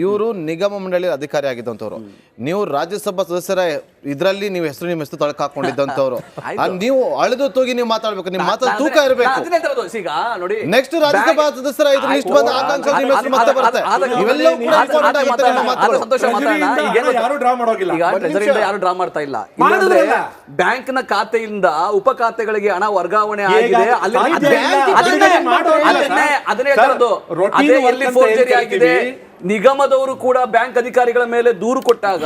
ಇವರು ನಿಗಮ ಮಂಡಳಿ ಅಧಿಕಾರಿ ಆಗಿದ್ದಂಥವ್ರು. ನೀವು ರಾಜ್ಯಸಭಾ ಸದಸ್ಯರ ಇದರಲ್ಲಿ ನೀವು ನಿಮ್ಮ ಹೆಸರು ತೊಳಕ್ ಹಾಕೊಂಡಿದ್ದಂಥವ್ರು. ನೀವು ಅಳೆದು ತೂಗಿ ನೀವು ಮಾತಾಡ್ಬೇಕು, ನಿಮ್ಮ ಮಾತಾಡ ತೂಕ ಇರಬೇಕು. ನೆಕ್ಸ್ಟ್ ರಾಜ್ಯಸಭಾ ಸದಸ್ಯರ ಲಿಸ್ಟ್ ಬಂದ ಆಕಾಂಕ್ಷ ನಿಮ್ಮ ಹೆಸರು ಮತ್ತೆ ಬರುತ್ತೆ. ಇವೆಲ್ಲವೂ ಕೂಡ ಇಂಪಾರ್ಟೆಂಟ್ ಆಗುತ್ತೆ. ನಿಮ್ಮ ಮಾತುಗಳು ಯಾರು ಡ್ರಾ ಮಾಡೋಗಿಲ್ಲ, ಈಗ ಟ್ರೆಜರಿಯಿಂದ ಯಾರು ಡ್ರಾ ಮಾಡ್ತಾ ಇಲ್ಲ. ಬ್ಯಾಂಕ್ ನ ಖಾತೆಯಿಂದ ಉಪ ಖಾತೆಗಳಿಗೆ ಹಣ ವರ್ಗಾವಣೆ ಆಗಿದೆ. ಆಗಿದೆ. ನಿಗಮದವರು ಕೂಡ ಬ್ಯಾಂಕ್ ಅಧಿಕಾರಿಗಳ ಮೇಲೆ ದೂರು ಕೊಟ್ಟಾಗ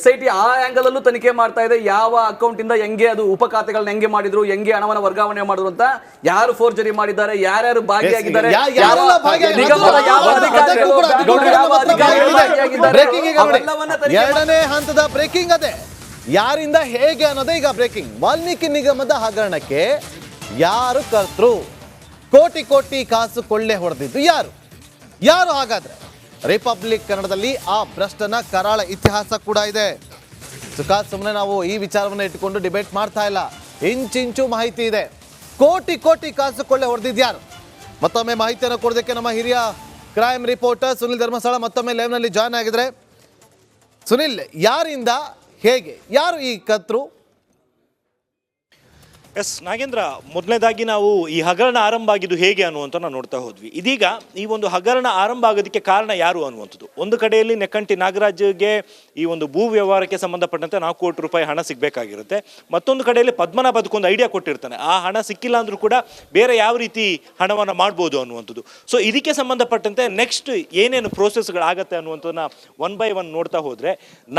SIT ಆ ಆಂಗಲ್ ಅಲ್ಲೂ ತನಿಖೆ ಮಾಡ್ತಾ ಇದೆ. ಯಾವ ಅಕೌಂಟ್ ಇಂದ ಹೆಂಗೆ ಅದು ಉಪ ಖಾತೆಗಳನ್ನ ಹೆಂಗೆ ಮಾಡಿದ್ರು, ಹೆಂಗೆ ಹಣವನ್ನು ವರ್ಗಾವಣೆ ಮಾಡಿದ್ರು ಅಂತ, ಯಾರು ಫೋರ್ಜರಿ ಮಾಡಿದ್ದಾರೆ, ಯಾರ್ಯಾರು ಭಾಗಿಯಾಗಿದ್ದಾರೆ, ಎರಡನೇ ಹಂತದ ಬ್ರೇಕಿಂಗ್ ಅದೇ ಯಾರಿಂದ ಹೇಗೆ ಅನ್ನೋದೇ ಈಗ ಬ್ರೇಕಿಂಗ್. ವಾಲ್ಮೀಕಿ ನಿಗಮದ ಹಗರಣಕ್ಕೆ ಯಾರು ಕರ್ತೃ? ಕೋಟಿ ಕೋಟಿ ಕಾಸು ಕೊಳ್ಳೆ ಹೊಡೆದಿದ್ದು ಯಾರು ಹಾಗಾದ್ರೆ? ರಿಪಬ್ಲಿಕ್ ಕನ್ನಡದಲ್ಲಿ ಆ ಭ್ರಷ್ಟನ ಕರಾಳ ಇತಿಹಾಸ ಕೂಡ ಇದೆ. ಸುಮ್ಮನೆ ನಾವು ಈ ವಿಚಾರವನ್ನು ಇಟ್ಟುಕೊಂಡು ಡಿಬೇಟ್ ಮಾಡ್ತಾ ಇಲ್ಲ. ಇಂಚಿಂಚು ಮಾಹಿತಿ ಇದೆ. ಕೋಟಿ ಕೋಟಿ ಕಾಸು ಕೊಳ್ಳೆ ಹೊಡೆದಿದ್ಯಾರು? ಮತ್ತೊಮ್ಮೆ ಮಾಹಿತಿಯನ್ನು ಕೊಡೋದಕ್ಕೆ ನಮ್ಮ ಹಿರಿಯ ಕ್ರೈಮ್ ರಿಪೋರ್ಟರ್ ಸುನಿಲ್ ಧರ್ಮಸ್ಥಳ ಮತ್ತೊಮ್ಮೆ ಲೈವ್ನಲ್ಲಿ ಜಾಯ್ನ್ ಆಗಿದ್ರೆ. ಸುನಿಲ್, ಯಾರಿಂದ ಹೇಗೆ, ಯಾರು ಈ ಕರ್ತೃ? ಎಸ್ ನಾಗೇಂದ್ರ, ಮೊದಲನೇದಾಗಿ ನಾವು ಈ ಹಗರಣ ಆರಂಭ ಆಗಿದ್ದು ಹೇಗೆ ಅನ್ನುವಂಥ ನಾವು ನೋಡ್ತಾ ಹೋದ್ವಿ. ಇದೀಗ ಈ ಒಂದು ಹಗರಣ ಆರಂಭ ಆಗೋದಕ್ಕೆ ಕಾರಣ ಯಾರು ಅನ್ನುವಂಥದ್ದು. ಒಂದು ಕಡೆಯಲ್ಲಿ ನೆಕ್ಕಂಟಿ ನಾಗರಾಜ್ಗೆ ಈ ಒಂದು ಭೂ ವ್ಯವಹಾರಕ್ಕೆ ಸಂಬಂಧಪಟ್ಟಂತೆ 4 ಕೋಟಿ ರೂಪಾಯಿ ಹಣ ಸಿಗಬೇಕಾಗಿರುತ್ತೆ. ಮತ್ತೊಂದು ಕಡೆಯಲ್ಲಿ ಪದ್ಮನಾಭ ಅದಕ್ಕೊಂದು ಐಡಿಯಾ ಕೊಟ್ಟಿರ್ತಾನೆ, ಆ ಹಣ ಸಿಕ್ಕಿಲ್ಲ ಅಂದ್ರೂ ಕೂಡ ಬೇರೆ ಯಾವ ರೀತಿ ಹಣವನ್ನು ಮಾಡ್ಬೋದು ಅನ್ನುವಂಥದ್ದು. ಸೊ ಇದಕ್ಕೆ ಸಂಬಂಧಪಟ್ಟಂತೆ ನೆಕ್ಸ್ಟ್ ಏನೇನು ಪ್ರೋಸೆಸ್ಗಳಾಗತ್ತೆ ಅನ್ನುವಂಥದ್ದನ್ನ 1 by 1 ನೋಡ್ತಾ ಹೋದರೆ,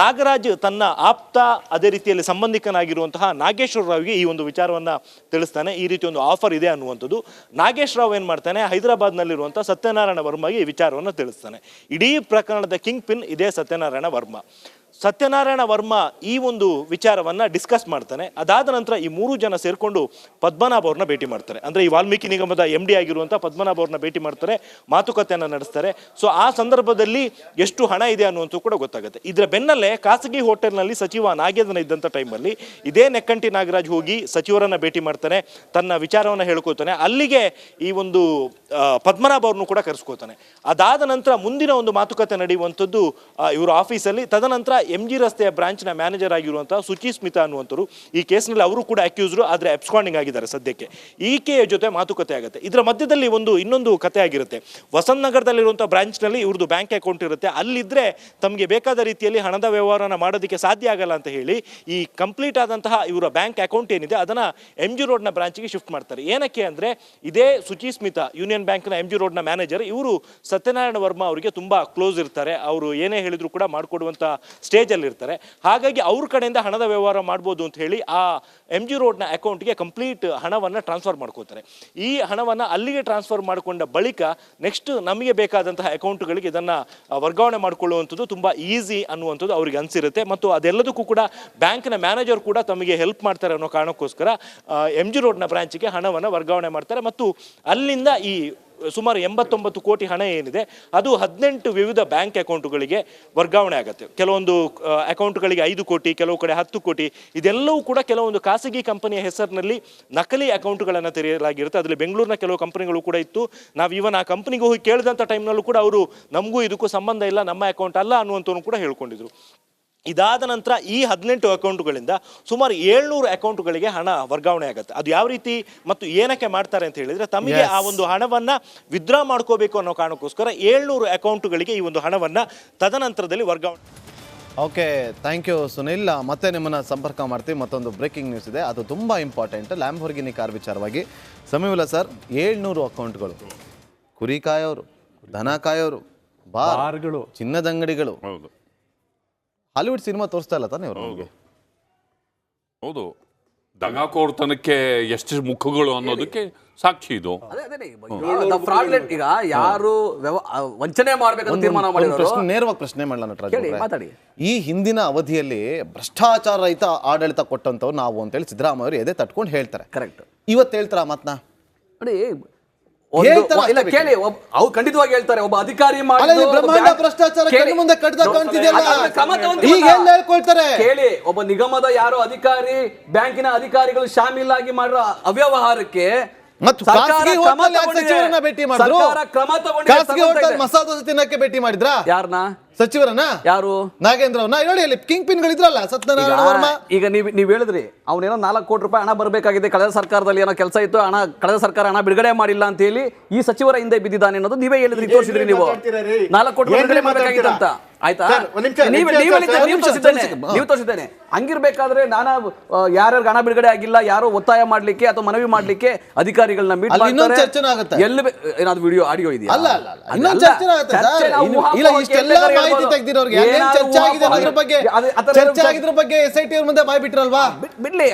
ನಾಗರಾಜ್ ತನ್ನ ಆಪ್ತ ಅದೇ ರೀತಿಯಲ್ಲಿ ಸಂಬಂಧಿಕನಾಗಿರುವಂತಹ ನಾಗೇಶ್ವರ ರಾವ್ಗೆ ಈ ಒಂದು ವಿಚಾರವನ್ನು ತಿಳಿಸ್ತಾನೆ. ಈ ರೀತಿ ಒಂದು ಆಫರ್ ಇದೆ ಅನ್ನುವಂಥದ್ದು. ನಾಗೇಶ್ ರಾವ್ ಏನ್ ಮಾಡ್ತಾನೆ, ಹೈದರಾಬಾದ್ನಲ್ಲಿರುವಂತಹ ಸತ್ಯನಾರಾಯಣ ವರ್ಮಗೆ ಈ ವಿಚಾರವನ್ನು ತಿಳಿಸ್ತಾನೆ. ಇಡೀ ಪ್ರಕರಣದ ಕಿಂಗ್ ಪಿನ್ ಇದೇ ಸತ್ಯನಾರಾಯಣ ವರ್ಮ. ಸತ್ಯನಾರಾಯಣ ವರ್ಮ ಈ ಒಂದು ವಿಚಾರವನ್ನ ಡಿಸ್ಕಸ್ ಮಾಡ್ತಾನೆ. ಅದಾದ ನಂತರ ಈ 3 ಜನ ಸೇರ್ಕೊಂಡು ಪದ್ಮನಾಭ ಅವ್ರನ್ನ ಭೇಟಿ ಮಾಡ್ತಾರೆ. ಅಂದ್ರೆ ಈ ವಾಲ್ಮೀಕಿ ನಿಗಮದ MD ಆಗಿರುವಂತಹ ಪದ್ಮನಾಭ ಅವ್ರನ್ನ ಭೇಟಿ ಮಾಡ್ತಾರೆ, ಮಾತುಕತೆಯನ್ನ ನಡೆಸ್ತಾರೆ. ಸೊ ಆ ಸಂದರ್ಭದಲ್ಲಿ ಎಷ್ಟು ಹಣ ಇದೆ ಅನ್ನುವಂಥದ್ದು ಕೂಡ ಗೊತ್ತಾಗುತ್ತೆ. ಇದರ ಬೆನ್ನಲ್ಲೇ ಖಾಸಗಿ ಹೋಟೆಲ್ನಲ್ಲಿ ಸಚಿವ ನಾಗೇಂದ್ರ ಇದ್ದಂಥ ಟೈಮಲ್ಲಿ ಇದೇ ನೆಕ್ಕಂಟಿ ನಾಗರಾಜ್ ಹೋಗಿ ಸಚಿವರನ್ನ ಭೇಟಿ ಮಾಡ್ತಾನೆ, ತನ್ನ ವಿಚಾರವನ್ನ ಹೇಳ್ಕೊತಾನೆ. ಅಲ್ಲಿಗೆ ಈ ಒಂದು ಪದ್ಮನಾಭ ಅವ್ರನ್ನು ಕೂಡ ಕರೆಸ್ಕೋತಾನೆ. ಅದಾದ ನಂತರ ಮುಂದಿನ ಒಂದು ಮಾತುಕತೆ ನಡೆಯುವಂಥದ್ದು ಇವರು ಆಫೀಸಲ್ಲಿ. ತದನಂತರ MG ರಸ್ತೆಯ ಬ್ರಾಂಚ್ನ ಮ್ಯಾನೇಜರ್ ಆಗಿರುವಂತಹ ಸುಚಿ ಸ್ಮಿತಾ ಅನ್ನುವಂಥರು ಈ ಕೇಸ್ನಲ್ಲಿ ಅವರು ಕೂಡ ಅಕ್ಯೂಸ್ರು, ಆದರೆ ಅಬ್ಸ್ಕಾಂಡಿಂಗ್ ಆಗಿದ್ದಾರೆ ಸದ್ಯಕ್ಕೆ. ಈಕೆಯ ಜೊತೆ ಮಾತುಕತೆ ಆಗುತ್ತೆ. ಇದರ ಮಧ್ಯದಲ್ಲಿ ಇನ್ನೊಂದು ಕತೆ ಆಗಿರುತ್ತೆ. ವಸಂತ ನಗರದಲ್ಲಿರುವಂತಹ ಬ್ರಾಂಚ್ನಲ್ಲಿ ಇವ್ರದ್ದು ಬ್ಯಾಂಕ್ ಅಕೌಂಟ್ ಇರುತ್ತೆ. ಅಲ್ಲಿದ್ರೆ ತಮಗೆ ಬೇಕಾದ ರೀತಿಯಲ್ಲಿ ಹಣದ ವ್ಯವಹಾರನ ಮಾಡೋದಕ್ಕೆ ಸಾಧ್ಯ ಆಗಲ್ಲ ಅಂತ ಹೇಳಿ ಈ ಕಂಪ್ಲೀಟ್ ಆದಂತಹ ಇವರ ಬ್ಯಾಂಕ್ ಅಕೌಂಟ್ ಏನಿದೆ ಅದನ್ನ MG ರೋಡ್ನ ಬ್ರಾಂಚ್ಗೆ ಶಿಫ್ಟ್ ಮಾಡ್ತಾರೆ. ಏನಕ್ಕೆ ಅಂದ್ರೆ, ಇದೇ ಸುಚಿ ಸ್ಮಿತಾ ಯೂನಿಯನ್ ಬ್ಯಾಂಕ್ನ MG ರೋಡ್ನ ಮ್ಯಾನೇಜರ್, ಇವರು ಸತ್ಯನಾರಾಯಣ ವರ್ಮ ಅವರಿಗೆ ತುಂಬಾ ಕ್ಲೋಸ್ ಇರ್ತಾರೆ. ಅವರು ಏನೇ ಹೇಳಿದ್ರು ಕೂಡ ಮಾಡಿಕೊಡುವಂತ ಸ್ಟೇಜಲ್ಲಿ ಇರ್ತಾರೆ. ಹಾಗಾಗಿ ಅವ್ರ ಕಡೆಯಿಂದ ಹಣದ ವ್ಯವಹಾರ ಮಾಡ್ಬೋದು ಅಂತ ಹೇಳಿ ಆ MG ರೋಡ್ನ ಅಕೌಂಟ್ಗೆ ಕಂಪ್ಲೀಟ್ ಹಣವನ್ನು ಟ್ರಾನ್ಸ್ಫರ್ ಮಾಡ್ಕೋತಾರೆ. ಈ ಹಣವನ್ನು ಅಲ್ಲಿಗೆ ಟ್ರಾನ್ಸ್ಫರ್ ಮಾಡಿಕೊಂಡ ಬಳಿಕ ನೆಕ್ಸ್ಟ್ ನಮಗೆ ಬೇಕಾದಂತಹ ಅಕೌಂಟ್ಗಳಿಗೆ ಇದನ್ನು ವರ್ಗಾವಣೆ ಮಾಡಿಕೊಳ್ಳುವಂಥದ್ದು ತುಂಬ ಈಸಿ ಅನ್ನುವಂಥದ್ದು ಅವ್ರಿಗೆ ಅನಿಸಿರುತ್ತೆ. ಮತ್ತು ಅದೆಲ್ಲದಕ್ಕೂ ಕೂಡ ಬ್ಯಾಂಕ್ನ ಮ್ಯಾನೇಜರ್ ಕೂಡ ತಮಗೆ ಹೆಲ್ಪ್ ಮಾಡ್ತಾರೆ ಅನ್ನೋ ಕಾರಣಕ್ಕೋಸ್ಕರ MG ರೋಡ್ನ ಬ್ರಾಂಚಿಗೆ ಹಣವನ್ನು ವರ್ಗಾವಣೆ ಮಾಡ್ತಾರೆ. ಮತ್ತು ಅಲ್ಲಿಂದ ಈ ಸುಮಾರು 89 ಕೋಟಿ ಹಣ ಏನಿದೆ ಅದು 18 ವಿವಿಧ ಬ್ಯಾಂಕ್ ಅಕೌಂಟ್ಗಳಿಗೆ ವರ್ಗಾವಣೆ ಆಗುತ್ತೆ. ಕೆಲವೊಂದು ಅಕೌಂಟ್ಗಳಿಗೆ 5 ಕೋಟಿ, ಕೆಲವು ಕಡೆ 10 ಕೋಟಿ. ಇದೆಲ್ಲವೂ ಕೂಡ ಕೆಲವೊಂದು ಖಾಸಗಿ ಕಂಪನಿಯ ಹೆಸರಿನಲ್ಲಿ ನಕಲಿ ಅಕೌಂಟ್ಗಳನ್ನು ತೆರೆಯಲಾಗಿರುತ್ತೆ. ಅದರಲ್ಲಿ ಬೆಂಗಳೂರಿನ ಕೆಲವು ಕಂಪನಿಗಳು ಕೂಡ ಇತ್ತು. ನಾವು ಇವನ್ ಆ ಕಂಪನಿಗೆ ಹೋಗಿ ಕೇಳಿದಂಥ ಟೈಮ್ನಲ್ಲೂ ಕೂಡ ಅವರು ನಮಗೂ ಇದಕ್ಕೂ ಸಂಬಂಧ ಇಲ್ಲ, ನಮ್ಮ ಅಕೌಂಟ್ ಅಲ್ಲ ಅನ್ನುವಂಥವ್ರು ಕೂಡ ಹೇಳ್ಕೊಂಡಿದ್ರು. ಇದಾದ ನಂತರ ಈ 18 ಅಕೌಂಟ್ಗಳಿಂದ ಸುಮಾರು 700 ಅಕೌಂಟ್ಗಳಿಗೆ ಹಣ ವರ್ಗಾವಣೆ ಆಗುತ್ತೆ. ಅದು ಯಾವ ರೀತಿ ಮತ್ತು ಏನಕ್ಕೆ ಮಾಡ್ತಾರೆ ಅಂತ ಹೇಳಿದ್ರೆ, ತಮಗೆ ಆ ಒಂದು ಹಣವನ್ನ ವಿತ್ಡ್ರಾ ಮಾಡ್ಕೋಬೇಕು ಅನ್ನೋ ಕಾರಣಕ್ಕೋಸ್ಕರ 700 ಅಕೌಂಟ್ಗಳಿಗೆ ಈ ಒಂದು ಹಣವನ್ನ ತದನಂತರದಲ್ಲಿ ವರ್ಗಾವಣೆ. Okay, thank you Sunil. ಮತ್ತೆ ನಿಮ್ಮನ್ನ ಸಂಪರ್ಕ ಮಾಡ್ತೀವಿ. ಮತ್ತೊಂದು ಬ್ರೇಕಿಂಗ್ ನ್ಯೂಸ್ ಇದೆ, ಅದು ತುಂಬಾ ಇಂಪಾರ್ಟೆಂಟ್. ಲ್ಯಾಂಬೋರ್ಗಿನಿ ಕಾರ್ ವಿಚಾರವಾಗಿ. ಸಮೀವುಲ್ಲಾ ಸರ್, 700 ಅಕೌಂಟ್ಗಳು, ಕುರಿ ಕಾಯೋರು, ದನ ಕಾಯೋರು, ಬಾರ್ಗಳು, ಚಿನ್ನದ ಅಂಗಡಿಗಳು. ಹಾಲಿವುಡ್ ಸಿನಿಮಾ ತೋರಿಸ್ತಾ ಇಲ್ಲ ತಾನೇ ಅವರು? ಹೌದು, ದಗಾಕೋರ್ತನಕ್ಕೆ ಎಷ್ಟು ಮುಖಗಳು ಅನ್ನೋದಕ್ಕೆ ಸಾಕ್ಷಿ ಇದು. ಈಗ ಯಾರು ವಂಚನೆ ಮಾಡ್ಬೇಕಂತ ತೀರ್ಮಾನ ಮಾಡಿದ್ರು. ನೇರವಾಗಿ ಪ್ರಶ್ನೆ ಮಾಡಲ್ಲ. ಈ ಹಿಂದಿನ ಅವಧಿಯಲ್ಲಿ ಭ್ರಷ್ಟಾಚಾರ ರಹಿತ ಆಡಳಿತ ಕೊಟ್ಟಂತವ್ರು ನಾವು ಅಂತೇಳಿ ಸಿದ್ದರಾಮಯ್ಯ ಅವರು ಎದೆ ತಟ್ಕೊಂಡು ಹೇಳ್ತಾರೆ. ಕರೆಕ್ಟ್. ಇವತ್ತು ಹೇಳ್ತಾರ ಮಾತನ್ನ ನೋಡಿ, ಕೇಳಿ, ಅವ್ರು ಖಂಡಿತವಾಗಿ ಹೇಳ್ತಾರೆ. ಒಬ್ಬ ಅಧಿಕಾರಿ ಭ್ರಷ್ಟಾಚಾರ ಕೇಳಿ, ಒಬ್ಬ ನಿಗಮದ ಯಾರೋ ಅಧಿಕಾರಿ, ಬ್ಯಾಂಕಿನ ಅಧಿಕಾರಿಗಳು ಶಾಮೀಲಾಗಿ ಮಾಡಿರೋ ಅವ್ಯವಹಾರಕ್ಕೆ ಮತ್ತು ಖಾಸಗಿ ಹೋಟೆಲ್ ಯಾಕೆ ಸಚಿವರನ್ನ ಭೇಟಿ ಮಾಡಿದ್ರು? ಖಾಸಗಿ ಹೋಟೆಲ್ ಮಸಾಲೆ ದೋಸೆ ತಿನ್ನಕ್ಕೆ ಭೇಟಿ ಮಾಡಿದ್ರಾ? ಯಾರನ್ನ? ಸಚಿವರನ್ನ. ಯಾರು? ನಾಗೇಂದ್ರ ನೋಡಿ ಅಲ್ಲಿ ಕಿಂಗ್ ಪಿನ್ ಗಳಿದ್ರಲ್ಲ, ಸತ್ಯನಾರಾಯಣ ವರ್ಮ. ಈಗ ನೀವ್ ಹೇಳಿದ್ರಿ ಅವನೇನೋ 4 ಕೋಟಿ ರೂಪಾಯಿ ಹಣ ಬರಬೇಕಾಗಿದೆ, ಕಳೆದ ಸರ್ಕಾರದಲ್ಲಿ ಏನೋ ಕೆಲಸ ಇತ್ತು, ಕಳೆದ ಸರ್ಕಾರ ಹಣ ಬಿಡುಗಡೆ ಮಾಡಿಲ್ಲ ಅಂತ ಹೇಳಿ ಈ ಸಚಿವರ ಹಿಂದೆ ಬಿದ್ದಿದ್ದಾನೆ ಅನ್ನೋದು ನೀವೇ ಹೇಳಿದ್ರಿ, ತೋರಿಸಿದ್ರಿ ನೀವು. 4 ಕೋಟಿ ರೂಪಾಯಿ ಬಿಡುಗಡೆ ಮಾಡಬೇಕಾಗಿತ್ತು ಅಂತ. ಆಯ್ತಾ? ನೀವು ತೋರಿಸಿದ್ದೇನೆ. ಹಂಗಿರ್ಬೇಕಾದ್ರೆ ನಾನು ಯಾರ್ಯಾರು ಹಣ ಬಿಡುಗಡೆ ಆಗಿಲ್ಲ, ಯಾರೋ ಒತ್ತಾಯ ಮಾಡ್ಲಿಕ್ಕೆ ಅಥವಾ ಮನವಿ ಮಾಡ್ಲಿಕ್ಕೆ ಅಧಿಕಾರಿಗಳನ್ನ ಮೀಟ್ ಮಾಡ್ತಾರೆ. ಎಲ್ಲಿ ಏನಾದ್ರು ವಿಡಿಯೋ ಆಡಿಯೋ ಇದೆಯಾ? ಚರ್ಚೆ ಆಗಿದ್ರ ಬಗ್ಗೆ SIT ಅವ್ರ ಮುಂದೆ ಬಾಯ್ ಬಿಟ್ರಲ್ವಾ? ಬಿಡ್ಲಿ,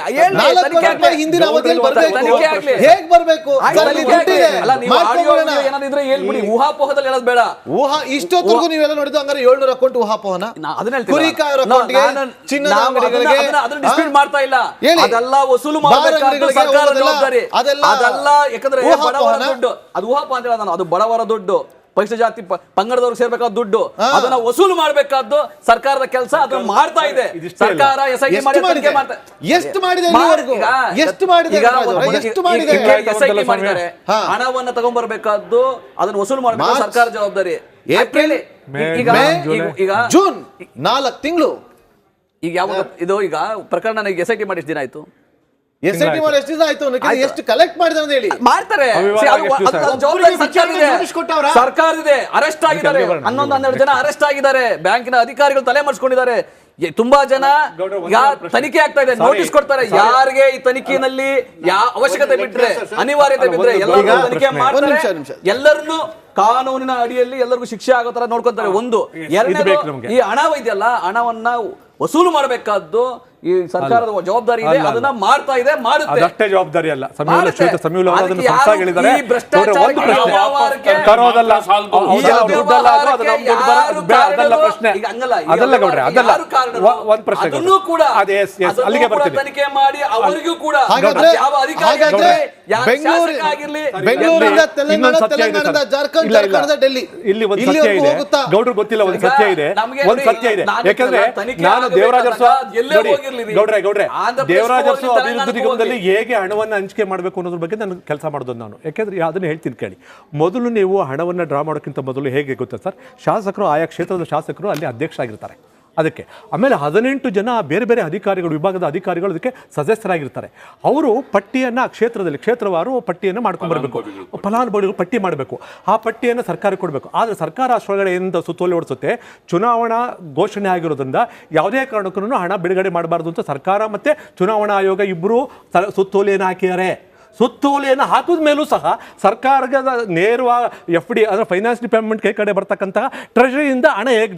ಹಿಂದಿನ ಅವಧಿಯಲ್ಲಿ ಹೇಗ್ ಬರ್ಬೇಕು? ಏನಾದಿದ್ರೆ ಹೇಳ್ಬಿಡಿ, ಊಹಾಪೋಹದಲ್ಲಿ ಹೇಳೋದು ಬೇಡ. ಇಷ್ಟೊತ್ತಿಗೂ ನೀವೆಲ್ಲ ನೋಡಿದ್ದು ಹಂಗಾರೆ 700 ಅಕೌಂಟ್ ಊಹಾಪೋಹನ. ಚಿನ್ನದ ಅಂಗಡಿಗಳಿಗೆ ಡಿಸ್ಪ್ಯೂಟ್ ಮಾಡ್ತಾ ಇಲ್ಲ, ಅದೆಲ್ಲ ವಸೂಲು ಮಾಡಬೇಕಾದ ಸರ್ಕಾರ ಜವಾಬ್ದಾರಿ. ಅದೆಲ್ಲ ಯಾಕಂದ್ರೆ ಬಡವರ ದುಡ್ಡು, ಅದು ಊಹಾಪೋಹ ಅಂತ ಹೇಳೋದು. ಅದು ಬಡವರ ದುಡ್ಡು, ಪರಿಶಿಷ್ಟ ಜಾತಿ ಪಂಗಡದವ್ರು ಸೇರ್ಬೇಕಾದ ದುಡ್ಡು, ಅದನ್ನ ವಸೂಲು ಮಾಡಬೇಕಾದ್ದು ಸರ್ಕಾರದ ಕೆಲಸ. ಅದನ್ನ ಮಾಡ್ತಾ ಇದೆ ಸರ್ಕಾರ. SIT ಮಾಡಿದ್ದಾರೆ. ಹಣವನ್ನ ತಗೊಂಡ್ಬರ್ಬೇಕಾದ್ದು, ಅದನ್ನ ವಸೂಲು ಮಾಡಬೇಕು ಸರ್ಕಾರ ಜವಾಬ್ದಾರಿ. ಏಪ್ರಿಲ್, ಈಗ ಜೂನ್ 4 ತಿಂಗಳು. ಈಗ ಯಾವಾಗ ಇದು ಈಗ ಪ್ರಕರಣ SIT ಮಾಡಿ ಎಷ್ಟು ದಿನ ಆಯ್ತು? SIT ಮಾಡಿ ಎಷ್ಟು ದಿನ ಆಯ್ತು? ಎಷ್ಟು ಕಲೆಕ್ಟ್ ಮಾಡಿದ್ರೆ ಅಂತ ಹೇಳಿ ಮಾಡ್ತಾರೆ. ಸರ್ಕಾರದಿದೆ. ಅರೆಸ್ಟ್ ಆಗಿದ್ದಾರೆ 11-12 ಜನ ಅರೆಸ್ಟ್ ಆಗಿದ್ದಾರೆ. ಬ್ಯಾಂಕಿನ ಅಧಿಕಾರಿಗಳು ತಲೆ ಮಾಡಿಸ್ಕೊಂಡಿದ್ದಾರೆ. ತುಂಬಾ ಜನ ತನಿಖೆ ಆಗ್ತಾ ಇದೆ, ನೋಟಿಸ್ ಕೊಡ್ತಾರೆ. ಯಾರಿಗೆ ಈ ತನಿಖೆಯಲ್ಲಿ ಅವಶ್ಯಕತೆ ಬಿಟ್ರೆ, ಅನಿವಾರ್ಯತೆ ಬಿಟ್ರೆ ಎಲ್ಲರೂ ತನಿಖೆ ಮಾಡ್ತಾರೆ. ಎಲ್ಲರನ್ನು ಕಾನೂನಿನ ಅಡಿಯಲ್ಲಿ ಎಲ್ಲರಿಗೂ ಶಿಕ್ಷೆ ಆಗೋ ತರ ನೋಡ್ಕೊಂತಾರೆ. ಒಂದು. ಎರಡನೇದು, ಈ ಹಣ ಇದೆಯಲ್ಲ, ಹಣವನ್ನ ವಸೂಲು ಮಾಡಬೇಕಾದ್ದು ಈ ಸರ್ಕಾರದ ಜವಾಬ್ದಾರಿ ಇದೆ. ಅದನ್ನ ಮಾಡ್ತಾ ಇದೆ, ಮಾಡುತ್ತೆ. ಅದಷ್ಟೇ ಜವಾಬ್ದಾರಿ ಅಲ್ಲ. ತನಿಖೆ ಮಾಡಿ ಅವರಿಗೂ ಕೂಡ ಬೆಂಗಳೂರಿಂದ ತೆಲಂಗಾಣ, ಜಾರ್ಖಂಡ್, ಡೆಲ್ಲಿ, ಇಲ್ಲಿ ಒಂದು ಸತ್ಯ ಇದೆ, ಗೌಡ್ರು ಗೊತ್ತಿಲ್ಲ. ಒಂದು ಸತ್ಯ ಇದೆ, ಒಂದು ಸತ್ಯ ಇದೆ. ಯಾಕಂದ್ರೆ ನಾನು ದೇವರಾಜ ಗೌಡ್ರೆ ದೇವರಾಜ ಅಭಿವೃದ್ಧಿ ನಿಗಮದಲ್ಲಿ ಹೇಗೆ ಹಣವನ್ನು ಹಂಚಿಕೆ ಮಾಡಬೇಕು ಅನ್ನೋದ್ರ ಬಗ್ಗೆ ನಾನು ಕೆಲಸ ಮಾಡೋದು ನಾನು. ಯಾಕೆಂದ್ರೆ ಅದನ್ನ ಹೇಳ್ತೀನಿ ಕೇಳಿ. ಮೊದಲು ನೀವು ಹಣವನ್ನು ಡ್ರಾ ಮಾಡೋಕ್ಕಿಂತ ಮೊದಲು ಹೇಗೆ ಗೊತ್ತಾ ಸರ್, ಶಾಸಕರು, ಆಯಾ ಕ್ಷೇತ್ರದ ಶಾಸಕರು ಅಲ್ಲಿ ಅಧ್ಯಕ್ಷರಾಗಿರ್ತಾರೆ. ಅದಕ್ಕೆ ಆಮೇಲೆ 18 ಜನ ಬೇರೆ ಬೇರೆ ಅಧಿಕಾರಿಗಳು, ವಿಭಾಗದ ಅಧಿಕಾರಿಗಳು ಅದಕ್ಕೆ ಸದಸ್ಯರಾಗಿರ್ತಾರೆ. ಅವರು ಪಟ್ಟಿಯನ್ನು ಕ್ಷೇತ್ರದಲ್ಲಿ ಕ್ಷೇತ್ರವಾರು ಪಟ್ಟಿಯನ್ನು ಮಾಡ್ಕೊಂಡ್ಬರ್ಬೇಕು, ಫಲಾನುಭವಿಗಳು ಪಟ್ಟಿ ಮಾಡಬೇಕು. ಆ ಪಟ್ಟಿಯನ್ನು ಸರ್ಕಾರಕ್ಕೆ ಕೊಡಬೇಕು. ಆದರೆ ಸರ್ಕಾರ ಅಷ್ಟೊಳಗಡೆ ಏನಿಂದ ಸುತ್ತೋಲೆ ಹೊಡಿಸುತ್ತೆ, ಚುನಾವಣಾ ಘೋಷಣೆ ಆಗಿರೋದ್ರಿಂದ ಯಾವುದೇ ಕಾರಣಕ್ಕೂ ಹಣ ಬಿಡುಗಡೆ ಮಾಡಬಾರ್ದು ಅಂತ ಸರ್ಕಾರ ಮತ್ತು ಚುನಾವಣಾ ಆಯೋಗ ಇಬ್ಬರು ಸುತ್ತೋಲೆಯನ್ನು ಹಾಕಿದ್ದಾರೆ. ಸುತ್ತೋಲೆಯನ್ನು ಹಾಕಿದ ಮೇಲೂ ಸಹ ಸರ್ಕಾರದ ನೇರವಾಗಿ FD ಅಂದರೆ ಫೈನಾನ್ಸ್ ಡಿಪಾರ್ಟ್ಮೆಂಟ್ ಕಡೆ ಬರ್ತಕ್ಕಂತಹ ಟ್ರೆಷರಿಯಿಂದ ಹಣ ಹೇಗೆ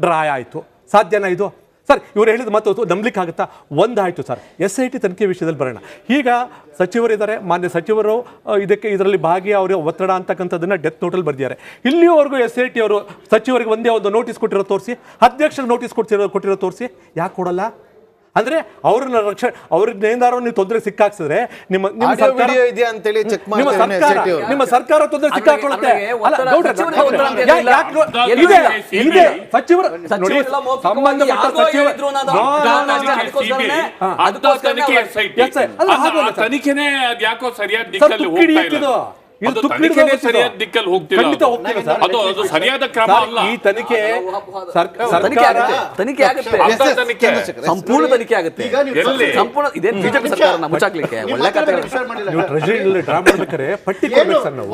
ಡ್ರಾ ಆಯಿತು? ಸಾಧ್ಯನಾ ಇದು ಸರ್? ಇವರು ಹೇಳಿದ ಮತ್ತು ನಂಬಲಿಕ್ಕೆ ಆಗುತ್ತಾ? ಒಂದಾಯಿತು ಸರ್. SIT ತನಿಖೆ ವಿಷಯದಲ್ಲಿ ಬರೋಣ. ಈಗ ಸಚಿವರಿದ್ದಾರೆ, ಮಾನ್ಯ ಸಚಿವರು ಇದರಲ್ಲಿ ಭಾಗಿ ಅವರು ಒತ್ತಡ ಅಂತಕ್ಕಂಥದ್ದನ್ನು ಡೆತ್ ನೋಟಲ್ಲಿ ಬರೆದಿದ್ದಾರೆ. ಇಲ್ಲಿಯವರೆಗೂ SIT ಅವರು ಸಚಿವರಿಗೆ ಒಂದೇ ಒಂದು ನೋಟಿಸ್ ಕೊಟ್ಟಿರೋ ತೋರಿಸಿ, ಅಧ್ಯಕ್ಷರಿಗೆ ನೋಟಿಸ್ ಕೊಟ್ಟಿರೋ ತೋರಿಸಿ. ಯಾಕೆ ಕೊಡಲ್ಲ? ಅಂದ್ರೆ ಅವ್ರನ್ನ ಅವ್ರಿಗೆ ಏನಾದ್ರು ನೀವು ತೊಂದರೆ ಸಿಕ್ಕಾಕ್ಸಿದ್ರೆ ನಿಮ್ಮ ಸರ್ಕಾರ ತೊಂದರೆ ಸಿಕ್ಕಾಕೊಳ್ಳುತ್ತೆ. ಸಚಿವರು ಸಂಬಂಧಪಟ್ಟ ತನಿಖೆನೇ ಯಾಕೋ ಸರಿಯಾದ ದಿಕ್ಕಲ್ಲಿ ಹೋಗ್ತಾ ಇಲ್ಲ. ಸರಿಯಾದ ದಿಕ್ಕಲ್ಲಿ ಹೋಗ್ತಿಲ್ಲ. ಅದು ಸರಿಯಾದ ಕ್ರಮ ಅಲ್ಲ. ಈ ತನಿಖೆ ತನಿಖೆ ಆಗುತ್ತೆ, ಸಂಪೂರ್ಣ ತನಿಖೆ ಆಗುತ್ತೆ. ಸಂಪೂರ್ಣ ಇದೇನು ಬಿಜೆಪಿ ಸರ್ಕಾರನ ಮುಚ್ಚಾಕ್ಲಿಕ್ಕೆ ಒಳ್ಳೆ ಕಥೆ. ಟ್ರೆಜರಿಯಲ್ಲಿ ಡ್ರಾ ಮಾಡ್ಬೇಕಾದ್ರೆ ಪಟ್ಟಿ ಕೊಡ್ಬೇಕು ಸರ್ ನಾವು.